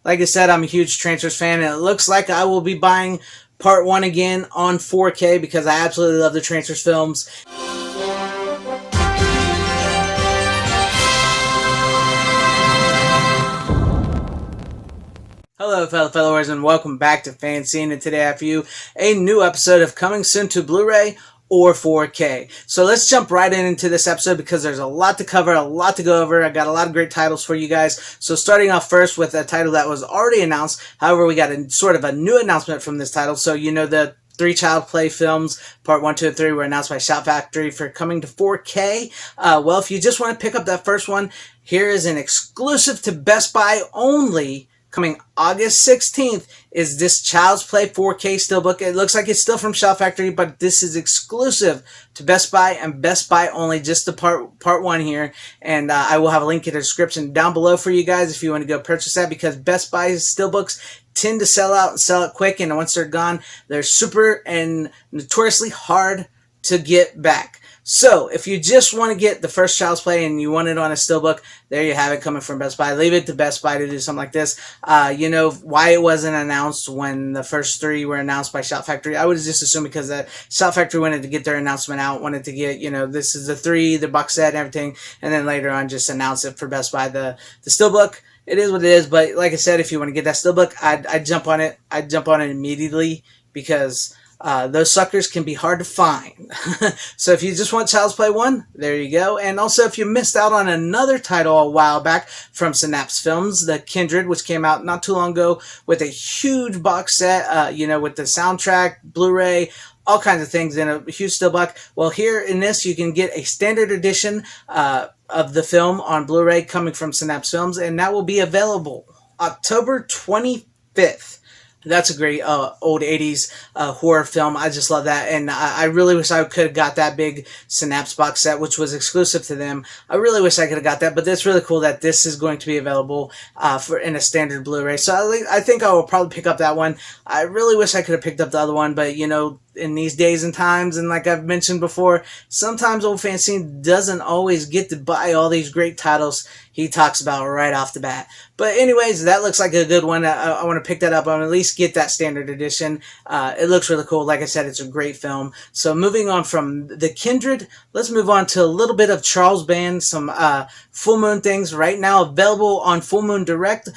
Like I said, I'm a huge Trancers fan, and it looks like I will be buying part 1 again on 4K because I absolutely love the Trancers films. Hello fellow followers, and welcome back to FanZcene, and today I have for you a new episode of Coming Soon to Blu-ray or 4K. So let's jump right into this episode because there's a lot to cover, a lot to go over. I got a lot of great titles for you guys. So starting off first with a title that was already announced. However, we got a sort of a new announcement from this title. So you know the 3 Child Play films, part 1, 2, and 3 were announced by Shout Factory for coming to 4K. Well, if you just want to pick up that first one, here is an exclusive to Best Buy only. Coming August 16th is this Child's Play 4K Steelbook. It looks like it's still from Shout Factory, but this is exclusive to Best Buy and Best Buy only, just the part 1 here. And I will have a link in the description down below for you guys if you want to go purchase that, because Best Buy's Steelbooks tend to sell out and sell it quick, and once they're gone, they're super and notoriously hard to get back. So, if you just want to get the first Child's Play and you want it on a Steelbook, there you have it coming from Best Buy. Leave it to Best Buy to do something like this. You know, why it wasn't announced when the first 3 were announced by Shout Factory, I would just assume because Shout Factory wanted to get their announcement out, wanted to get, you know, this is the 3, the box set and everything, and then later on just announce it for Best Buy, the Steelbook. It is what it is, but like I said, if you want to get that Steelbook, I'd jump on it. I'd jump on it immediately because those suckers can be hard to find. So if you just want Child's Play 1, there you go. And also, if you missed out on another title a while back from Synapse Films, The Kindred, which came out not too long ago with a huge box set, you know, with the soundtrack, Blu-ray, all kinds of things in a huge steelbook. Well, here in this, you can get a standard edition of the film on Blu-ray coming from Synapse Films, and that will be available October 25th. That's a great old 80s horror film. I just love that, and I really wish I could have got that big Synapse box set, which was exclusive to them. I really wish I could have got that, but it's really cool that this is going to be available in a standard Blu-ray. So I think I will probably pick up that one. I really wish I could have picked up the other one, but you know, in these days and times, and like I've mentioned before, sometimes old FanZcene doesn't always get to buy all these great titles he talks about right off the bat. But anyways, that looks like a good one. I want to pick that up. I want to at least get that standard edition. It looks really cool. Like I said, it's a great film. So moving on from The Kindred, let's move on to a little bit of Charles Band, some Full Moon things right now available on Full Moon Direct.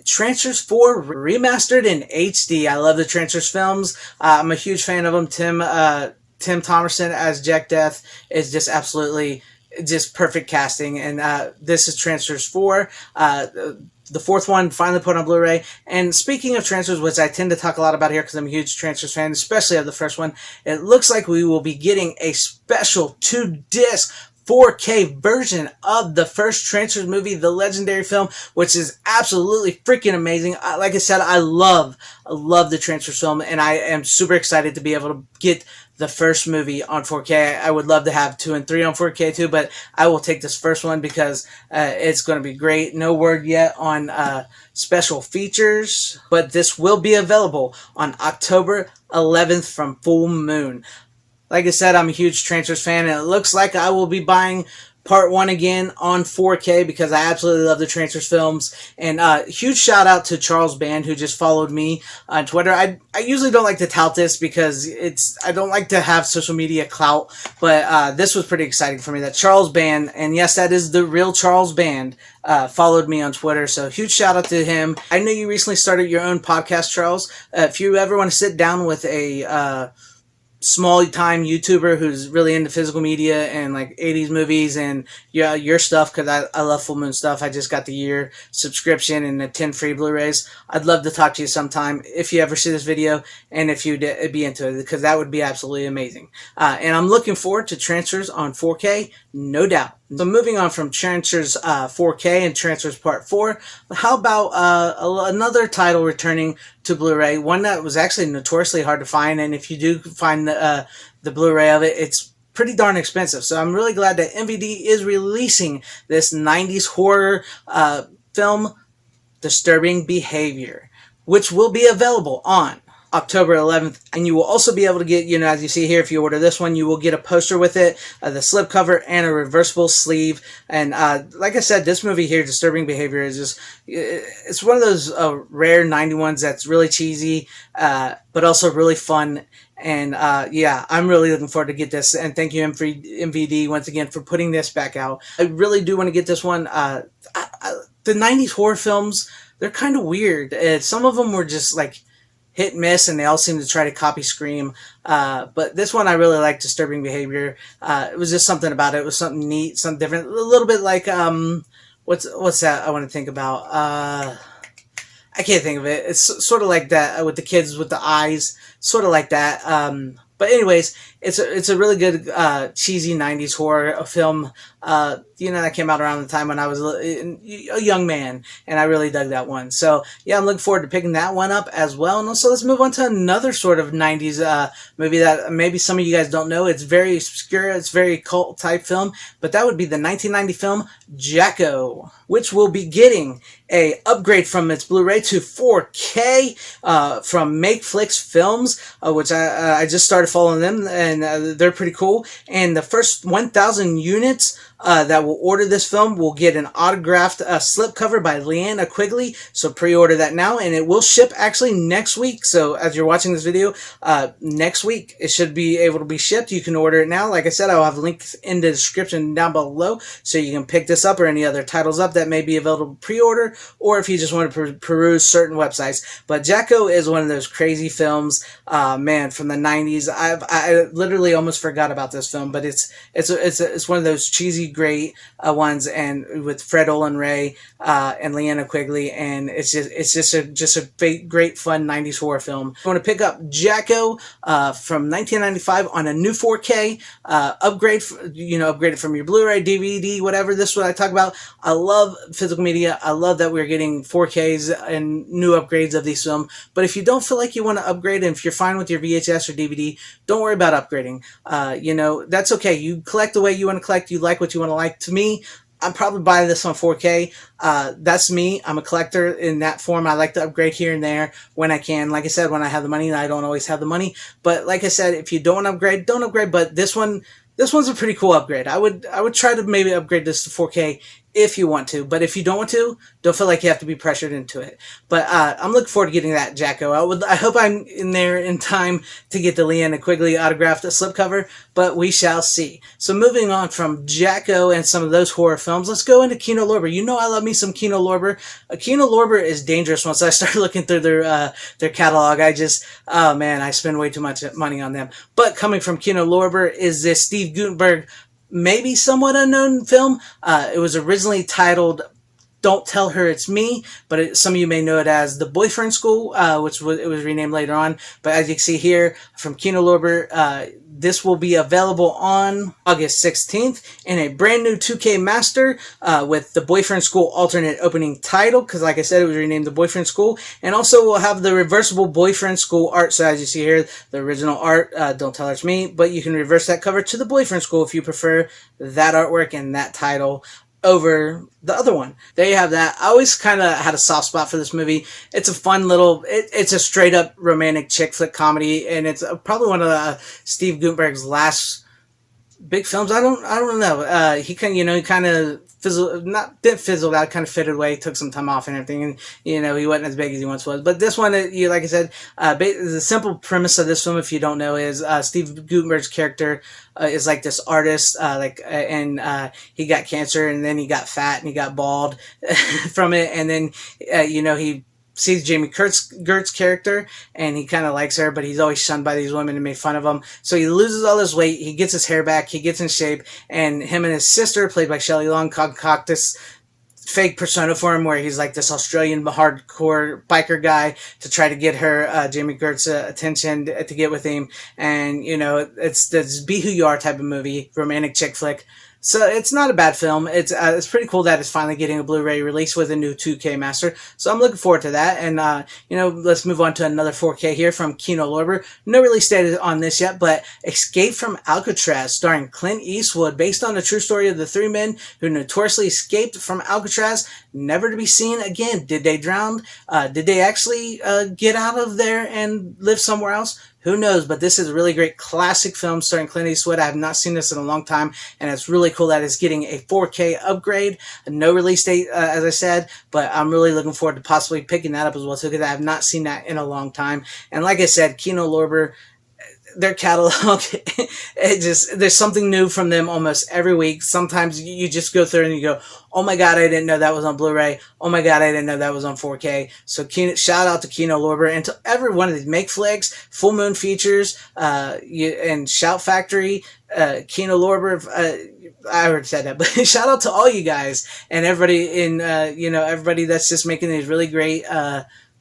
Trancers 4 remastered in HD. I love the Trancers films. I'm a huge fan of them. Tim Thomerson as Jack Death is just absolutely just perfect casting, and this is Trancers 4. The 4th one finally put on Blu-ray. And speaking of Trancers, which I tend to talk a lot about here because I'm a huge Trancers fan, especially of the first one, it looks like we will be getting a special 2-disc 4K version of the first Trancers movie, the legendary film, which is absolutely freaking amazing. Like I said, I love the Trancers film, and I am super excited to be able to get the first movie on 4K. I would love to have 2 and 3 on 4K too, but I will take this first one because it's going to be great. No word yet on special features, but this will be available on October 11th from Full Moon. Like I said, I'm a huge Trancers fan, and it looks like I will be buying part 1 again on 4K because I absolutely love the Trancers films. And huge shout out to Charles Band, who just followed me on Twitter. I usually don't like to tout this because I don't like to have social media clout, but this was pretty exciting for me that Charles Band, and yes, that is the real Charles Band, followed me on Twitter. So huge shout out to him. I know you recently started your own podcast, Charles. If you ever want to sit down with a small-time YouTuber who's really into physical media and like 80s movies and your stuff, because I love Full Moon stuff. I just got the year subscription and the 10 free Blu-rays. I'd love to talk to you sometime if you ever see this video and if you'd be into it, because that would be absolutely amazing. And I'm looking forward to Trancers on 4K, no doubt. So moving on from Trancers 4K and Trancers Part 4, how about another title returning to Blu-ray, one that was actually notoriously hard to find, and if you do find the Blu-ray of it, it's pretty darn expensive. So I'm really glad that MVD is releasing this 90s horror film, Disturbing Behavior, which will be available on October 11th. And you will also be able to get, as you see here, if you order this one, you will get a poster with it, the slipcover, and a reversible sleeve. And like I said, this movie here, Disturbing Behavior, is just, it's one of those rare 90 ones that's really cheesy, but also really fun. And yeah, I'm really looking forward to get this. And thank you, MVD, once again for putting this back out. I really do want to get this one. The 90s horror films, they're kind of weird. Some of them were just like hit and miss, and they all seem to try to copy Scream. But this one I really like, Disturbing Behavior. It was just something about it. It was something neat, something different. A little bit like, what's that I want to think about? I can't think of it. It's sort of like that with the kids with the eyes. Sort of like that. But anyways, it's a really good cheesy 90s horror film. That came out around the time when I was a young man, and I really dug that one. So yeah, I'm looking forward to picking that one up as well. And also, let's move on to another sort of 90s movie that maybe some of you guys don't know. It's very obscure. It's very cult type film, but that would be the 1990 film Jacko, which will be getting a upgrade from its Blu-ray to 4K from MakeFlix Films, which I just started following them, and they're pretty cool. And the first 1,000 units that will order this film will get an autographed slipcover by Leanna Quigley. So pre-order that now, and it will ship actually next week. So as you're watching this video, next week it should be able to be shipped. You can order it now. Like I said, I'll have links in the description down below, so you can pick this up or any other titles up that may be available pre-order, or if you just want to peruse certain websites. But Jacko is one of those crazy films, man, from the 90s. I literally almost forgot about this film, but it's one of those cheesy great ones, and with Fred Olen Ray and Leanna Quigley, and it's just a great fun 90s horror film. I want to pick up Jacko from 1995 on a new 4K upgrade, upgrade it from your Blu-ray, DVD, whatever. This is what I talk about. I love physical media. I love that we're getting 4Ks and new upgrades of these films. But if you don't feel like you want to upgrade, and if you're fine with your VHS or DVD, don't worry about upgrading. That's okay. You collect the way you want to collect. You like what you want to like. To me, I'm probably buying this on 4K. That's me. I'm a collector in that form. I like to upgrade here and there when I can. Like I said, when I have the money, and I don't always have the money. But like I said, if you don't upgrade, don't upgrade. But this one's a pretty cool upgrade. I would try to maybe upgrade this to 4K if you want to. But if you don't want to, don't feel like you have to be pressured into it. But I'm looking forward to getting that Jacko. I hope I'm in there in time to get the Leanna Quigley autographed slipcover, but we shall see. So moving on from Jacko and some of those horror films, let's go into Kino Lorber. You know I love me some Kino Lorber. Kino Lorber is dangerous. Once I started looking through their catalog, oh man, I spend way too much money on them. But coming from Kino Lorber is this Steve Guttenberg, maybe somewhat unknown film. It was originally titled Don't Tell Her It's Me, but some of you may know it as The Boyfriend School, it was renamed later on. But as you can see here from Kino Lorber, this will be available on August 16th in a brand new 2K master with The Boyfriend School alternate opening title, because like I said, it was renamed The Boyfriend School. And also we'll have the reversible Boyfriend School art. So as you see here, the original art, Don't Tell Her It's Me, but you can reverse that cover to The Boyfriend School if you prefer that artwork and that title over the other one. There you have that. I always kind of had a soft spot for this movie. It's a fun little, it's a straight up romantic chick flick comedy, and it's probably one of Steve Guttenberg's last big films. I don't know. He kind of didn't fizzle out, kind of faded away, took some time off and everything, and he wasn't as big as he once was. But this one, like I said, the simple premise of this film, if you don't know, is Steve Guttenberg's character is like this artist, and he got cancer, and then he got fat, and he got bald from it, and then he sees Jamie Gertz's character, and he kind of likes her, but he's always shunned by these women and made fun of him. So he loses all his weight, he gets his hair back, he gets in shape, and him and his sister, played by Shelley Long, concoct this fake persona for him where he's like this Australian hardcore biker guy to try to get her, Jamie Gertz's attention to get with him. And, it's this Be Who You Are type of movie, romantic chick flick. So it's not a bad film. It's pretty cool that it's finally getting a Blu-ray release with a new 2K master. So I'm looking forward to that. And let's move on to another 4K here from Kino Lorber. No release date on this yet, but Escape from Alcatraz, starring Clint Eastwood, based on the true story of the three men who notoriously escaped from Alcatraz, never to be seen again. Did they drown? Did they actually get out of there and live somewhere else? Who knows? But this is a really great classic film starring Clint Eastwood. I have not seen this in a long time, and it's really cool that it's getting a 4K upgrade. No release date, as I said, but I'm really looking forward to possibly picking that up as well, too, because I have not seen that in a long time. And like I said, Kino Lorber, their catalog, there's something new from them almost every week. Sometimes you just go through and you go, oh my god, I didn't know that was on Blu-ray. Oh my god, I didn't know that was on 4K. So shout out to Kino Lorber and to every one of these Make Flicks, Full Moon Features, and Shout Factory, Kino Lorber. I already said that, but shout out to all you guys and everybody everybody that's just making these really great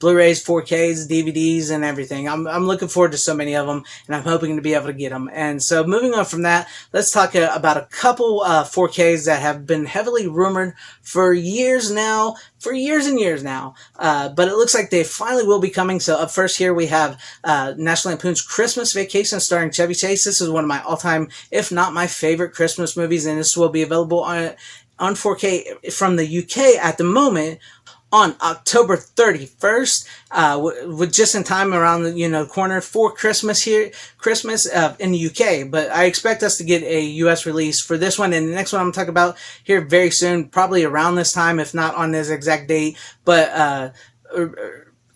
Blu-rays, 4Ks, DVDs, and everything. I'm looking forward to so many of them, and I'm hoping to be able to get them. And so moving on from that, let's talk about a couple 4Ks that have been heavily rumored for years now, for years and years now. But it looks like they finally will be coming. So up first here we have National Lampoon's Christmas Vacation starring Chevy Chase. This is one of my all-time, if not my favorite Christmas movies, and this will be available on 4K from the UK at the moment on October 31st, with just in time around the corner for Christmas in the UK. But I expect us to get a US release for this one and the next one I'm talking about here very soon, probably around this time, if not on this exact date, but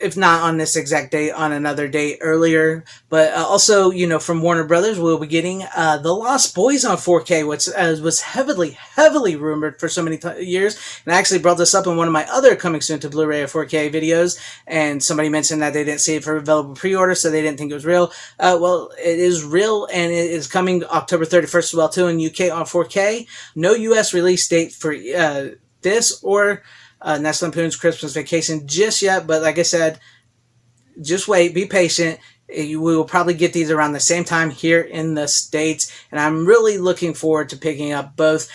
if not on this exact date, on another date earlier. But also, from Warner Brothers, we'll be getting The Lost Boys on 4K, which was heavily rumored for so many years. And I actually brought this up in one of my other coming soon to Blu-ray or 4K videos, and somebody mentioned that they didn't see it for available pre-order, so they didn't think it was real. Well, it is real, and it is coming October 31st as well, too, in UK on 4K. No US release date for this or National Lampoon's Christmas Vacation just yet, but like I said, just wait, be patient. We will probably get these around the same time here in the States, and I'm really looking forward to picking up both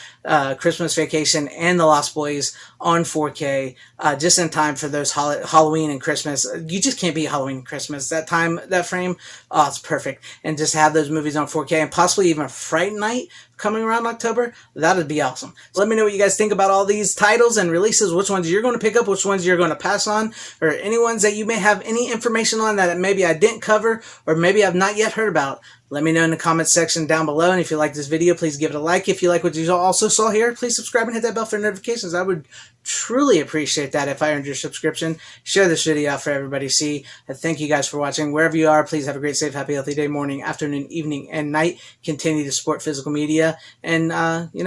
Christmas Vacation and The Lost Boys on 4K just in time for those Halloween and Christmas. You just can't beat Halloween and Christmas. That frame, oh, it's perfect. And just have those movies on 4K and possibly even Fright Night coming around October, that would be awesome. So let me know what you guys think about all these titles and releases, which ones you're going to pick up, which ones you're going to pass on, or any ones that you may have any information on that maybe I didn't cover or maybe I've not yet heard about. Let me know in the comments section down below, and if you like this video, please give it a like. If you like what you also saw here, please subscribe and hit that bell for notifications. I would truly appreciate that if I earned your subscription. Share this video out for everybody to see. And thank you guys for watching. Wherever you are, please have a great, safe, happy, healthy day, morning, afternoon, evening, and night. Continue to support physical media, and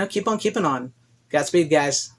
keep on keeping on. Godspeed, guys.